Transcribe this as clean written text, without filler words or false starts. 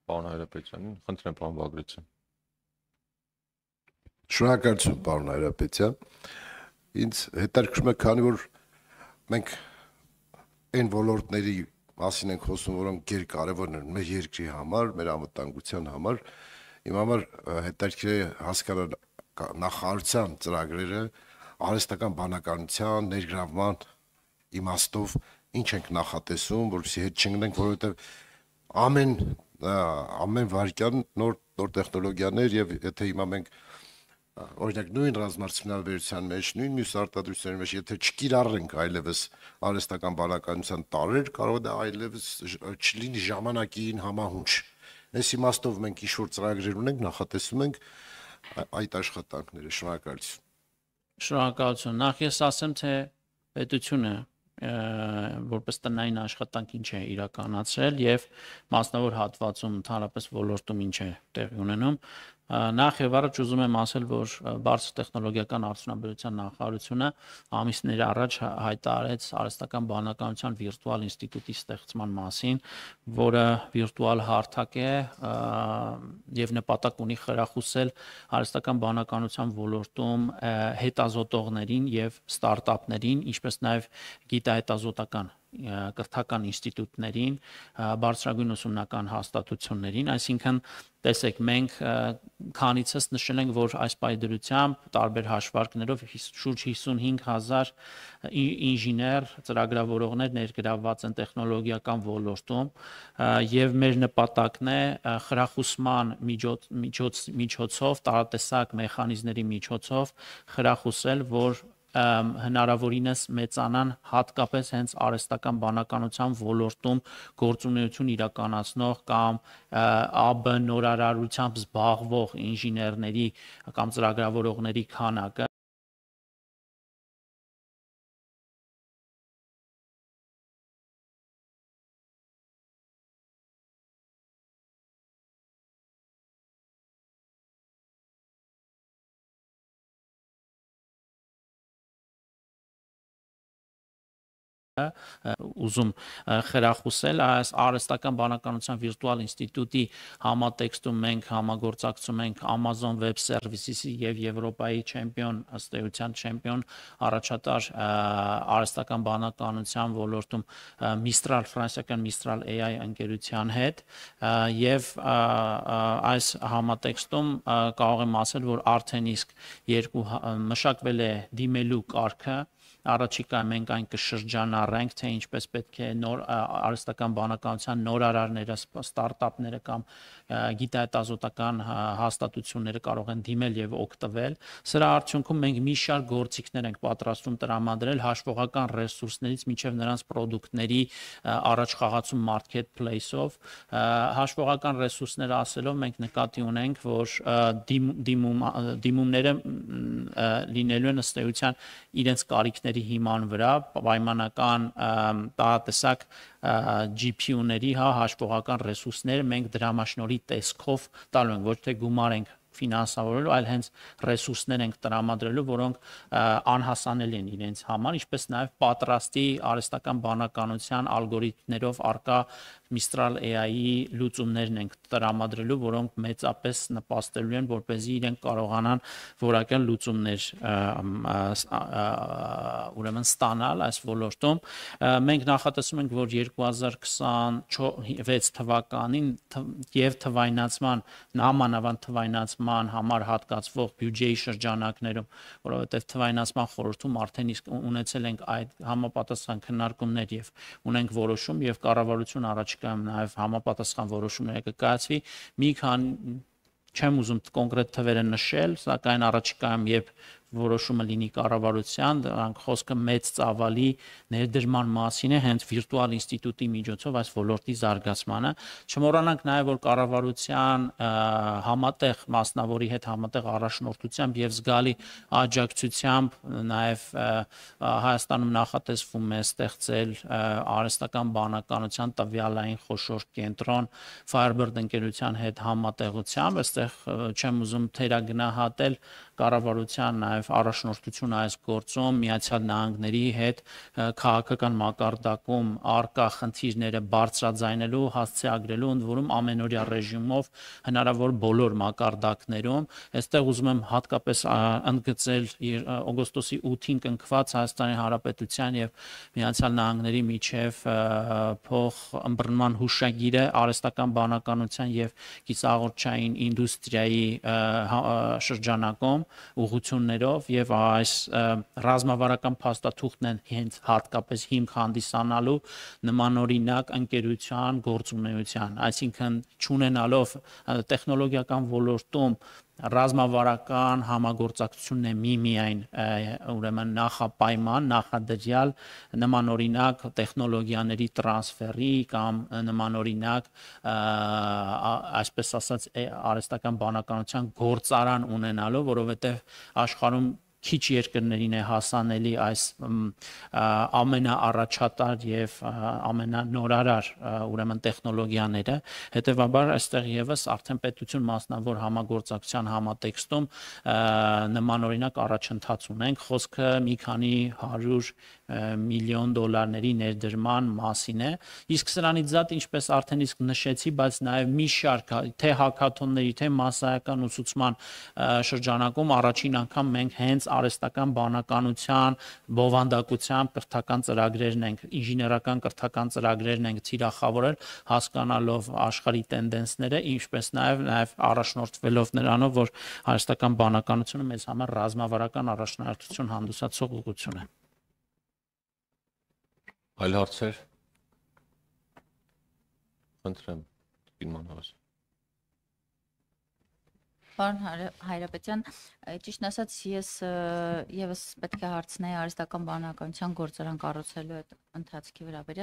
Պարոն Հայրապետյանին, խնդրեմ պարոն Բագրատյան։ Շնորհակալություն պարոն Հայրապետյան։ Ինձ հետաքրքրում է, քանի որ մենք այն ոլորտների մասին ենք խոսում, որոնք գերկարևորն են մեր երկրի համար, մեր անվտանգության համար, իմ համար հետաքրքիր է հասկանալ նախարարության ծրագրերը արհեստական բանականության ներգրավման իմաստով ինչ ենք նախատեսում, որովհետեւ հետ չընկնենք, որովհետեւ ամեն վայրկյան նոր տեխնոլոգիաներ եւ եթե հիմա մենք օրինակ նույն ռազմարտությունների մեջ, նույն մյուս արտադրությունների մեջ, եթե չկիրառենք այլևս արհեստական բանականության տարեր, կարող է դա այլևս չլինի ժամանակին համահունչ։ Այս իմաստով մենք ինչ-որ ծրագրեր ունենք, նախատեսում ենք այդ աշխատանքները։ Շնորհակալություն։ Շնորհակալություն։ Նախ ես ասեմ, թե պետությունը որպես տնային աշխատանք ինչ է իրականացրել եւ մասնավոր հատվածում ընդհանրապես ոլորտում ինչ է տեղի ունենում։ Նախ եւ առաջ ուզում եմ ասել, որ բարձր տեխնոլոգիական արդյունաբերության նախարարությունը ամիսներ առաջ հայտարարեց արհեստական բանականության վիրտուալ ինստիտուտի ստեղծման մասին, որը վիրտուալ հարթակ է եւ նպատակ ունի խրախուսել արհեստական բանականության ոլորտում հետազոտողներին եւ ստարտափներին, ինչպես նաեւ գիտահետազոտական կրթական ինստիտուտներին, բարձրագույն ուսումնական հաստատություններին, այսինքն տեսեք մենք քանիցս նշել ենք, որ այս պայդրությամբ տարբեր հաշվարկներով շուրջ 55,000 ինժեներ, ծրագրավորողներ ներգրավված են տեխնոլոգիական ոլորտում եւ մեր նպատակն է խրախուսման միջոցով, տարատեսակ մեխանիզմների միջոցով խրախուսել, որ հնարավորինս մեծանան հատկապես հենց արհեստական բանականության ոլորտում գործունեություն իրականացնող կամ ԱԲ նորարարությամբ զբաղվող ինժեներների կամ ծրագրավորողների քանակը ուզում խրախուսել այս արհեստական բանականության վիրտուալ ինստիտուտի համատեքստում մենք համագործակցում ենք Amazon Web Services-ի եւ Եվրոպայի չեմպիոն ըստ էության չեմպիոն առաջատար արհեստական բանականության ոլորտում ֆրանսիական Mistral AI ընկերության հետ եւ այս համատեքստում կարող եմ ասել, որ արդեն իսկ մշակվել է դիմելու կարգը առաջիկայում մենք այն կշրջանառենք, թե ինչպես պետք է նոր արհեստական բանականության նորարարները, ստարտափները կամ գիտահետազոտական հաստատությունները կարող են դիմել եւ օգտվել։ Սրա արդյունքում մենք մի շարք գործիքներ ենք պատրաստում տրամադրել հաշվողական ռեսուրսներից մինչեւ նրանց ապրանքների առաջխաղացում marketplace-ով։ Հաշվողական ռեսուրսները ասելով մենք նկատի ունենք, որ դիմումները լինելու են ըստ էության իրենց կարիքների հիման վրա պայմանական տարատեսակ GPU-ների հաշվողական ռեսուրսները մենք դրամաշնորհի տեսքով տալու ենք, ոչ թե գումար ենք ֆինանսավորելու, այլ հենց ռեսուրսներ ենք տրամադրելու, որոնք անհասանելի են իրենց համար, ինչպես նաև պատրաստի արհեստական բանականության ալգորիթմներով արկա Mistral AI-ի լուծումներն ենք տրամադրելու, որոնք մեծապես նպաստելու են, որպեսզի իրենք կարողանան որակյալ լուծումներ ուրեմն ստանալ այս ոլորտում։ Մենք նախատեսում ենք, որ 2026 թվականին եւ թվայնացման, նամանավանդ թվայնացման համար հատկացվող բյուջեի շրջանակներում, որովհետեւ թվայնացման խորհրդում արդեն իսկ ունեցել ենք այդ համապատասխան քննարկումներ եւ ունենք որոշում եւ կառավարություն առաջիկայում նաեւ համապատասխան որոշումներ կկայացվի։ Մի քանի չեմ ուզում կոնկրետ թվերը նշել, սակայն առաջիկայում երբ որոշումը լինի կառավարության, դրանք խոսքը մեծ ծավալի ներդրման մասին է հենց վիրտուալ ինստիտուտի միջոցով այս ոլորտի զարգացմանը։ Չմոռանանք նաև, որ կառավարության համատեղ մասնավորի հետ համատեղ առաջնորդությամբ եւ զգալի աջակցությամբ նաև Հայաստանում նախատեսվում է ստեղծել արհեստական բանականության տվյալային խոշոր կենտրոն Firebird ընկերության հետ համատեղությամբ, այստեղ չեմ ուզում թերագնահատել կառավարության նաև նաև առաջնորդություն այս գործում Միացյալ Նահանգների հետ քաղաքական մակարդակում արկա խնդիրները բարձրաձայնելու, հասցեագրելու, ընդ որում ամենօրյա ռեժիմով հնարավոր բոլոր մակարդակներում։ Այստեղ ուզում եմ հատկապես ընդգծել օգոստոսի 8-ին կնքված Հայաստանի Հանրապետության եւ Միացյալ Նահանգների միջև փոխըմբռնման հուշագիրը արհեստական բանականության եւ կիսաղորջային ինդուստրիայի շրջանակում ուղղություններով եւ այս ռազմավարական փաստաթուղթն են հենց հատկապես հիմք հանդիսանալու նմանօրինակ ընկերության գործունեության, այսինքն չունենալով տեխնոլոգիական ոլորտում ռազմավարական համագործակցությունն է միայն ուրեմն նախապայման, նախադրյալ նմանօրինակ տեխնոլոգիաների տրանսֆերի կամ նմանօրինակ այսպես ասած արհեստական բանականության գործարան ունենալով, որովհետև աշխարհում քիչ երկրներին է հասանելի այս ամենաառաջատար եւ ամենանորարար ուրեմն տեխնոլոգիաները, հետեւաբար այստեղ եւս արդեն պետություն մասնավոր համագործակցության համատեքստում նմանօրինակ առաջընթաց ունենք, խոսքը մի քանի 100 միլիոն դոլարների ներդրման մասին է, իսկ սրանից զատ ինչպես արդեն իսկ նշեցի, բայց նաեւ մի շարք թե հակաթոնների, թե մասսայական ուսուցման շրջանակում առաջին անգամ մենք հենց արհեստական բանականության բովանդակությամբ կրթական ծրագրերն ենք, ինժեներական կրթական ծրագրերն ենք թիրախավորել, հասկանալով աշխարհի տենդենսները, ինչպես նաեւ առաջնորդվելով նրանով, որ արհեստական բանականությունը մեզ համար ռազմավարական առաջնահերթություն հանդիսացող ուղղություն է։ Այլ հարցեր։ Խնդրեմ, Մանավաս։ Պարոն Հայրապետյան, ճիշտ ասած, ես եւս պետք է հարցնեի արհեստական բանականության գործարան կառուցելու այդ ընթացքի վերաբերյալ։